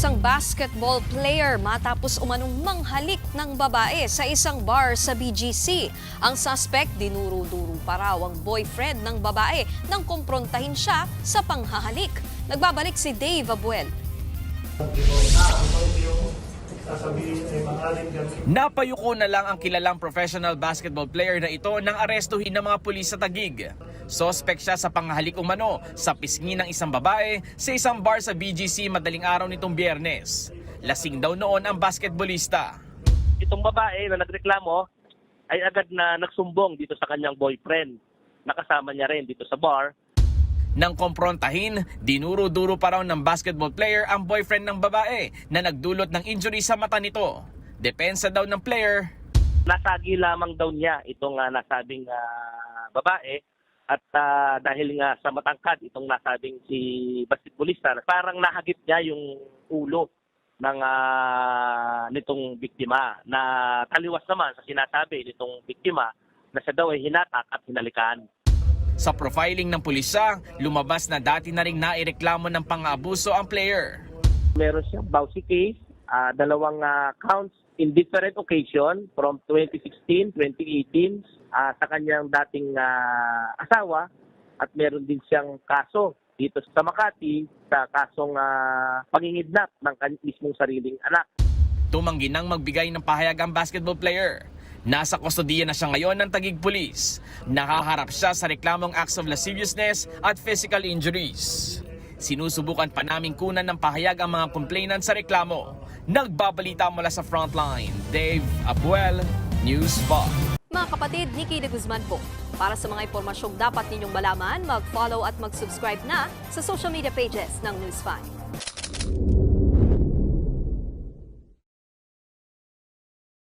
Isang basketball player matapos umanong manghalik ng babae sa isang bar sa BGC. Ang suspect dinuro-duro pa raw ang boyfriend ng babae nang kumprontahin siya sa panghahalik. Nagbabalik si Dave Abuel. Napayuko na lang ang kilalang professional basketball player na ito nang arestuhin ng mga pulis sa Taguig. Suspect siya sa panghalik umano sa pisngi ng isang babae sa isang bar sa BGC madaling araw nitong Biyernes. Lasing daw noon ang basketballista. Itong babae na nagreklamo ay agad na nagsumbong dito sa kanyang boyfriend. Nakasama niya rin dito sa bar. Nang komprontahin, dinuro-duro pa raw ng basketball player ang boyfriend ng babae na nagdulot ng injury sa mata nito. Depensa daw ng player. Nasagi lamang daw niya itong nasabing babae at dahil nga sa matangkad itong nasabing si basketballista, parang nahagip niya yung ulo ng nitong biktima na taliwas naman sa sinasabi nitong biktima na siya daw ay hinatak at hinalikan. Sa profiling ng pulisya, lumabas na dati na ring naireklamo ng pang-aabuso ang player. Meron siyang Bausi case, dalawang counts in different occasion from 2016, 2018 sa kanyang dating asawa at meron din siyang kaso dito sa Makati sa kasong pangingidnap ng mismong sariling anak. Tumanggi nang magbigay ng pahayag ang basketball player. Nasa kustodiya na siya ngayon ng Taguig Police. Nakaharap siya sa reklamong acts of lasciviousness at physical injuries. Sinusubukan pa naming kunan ng pahayag ang mga complainant sa reklamo. Nagbabalita mula sa Frontline, Dave Abuel, News 5. Mga kapatid, Nikki de Guzman po. Para sa mga impormasyong dapat ninyong malaman, mag-follow at mag-subscribe na sa social media pages ng News 5.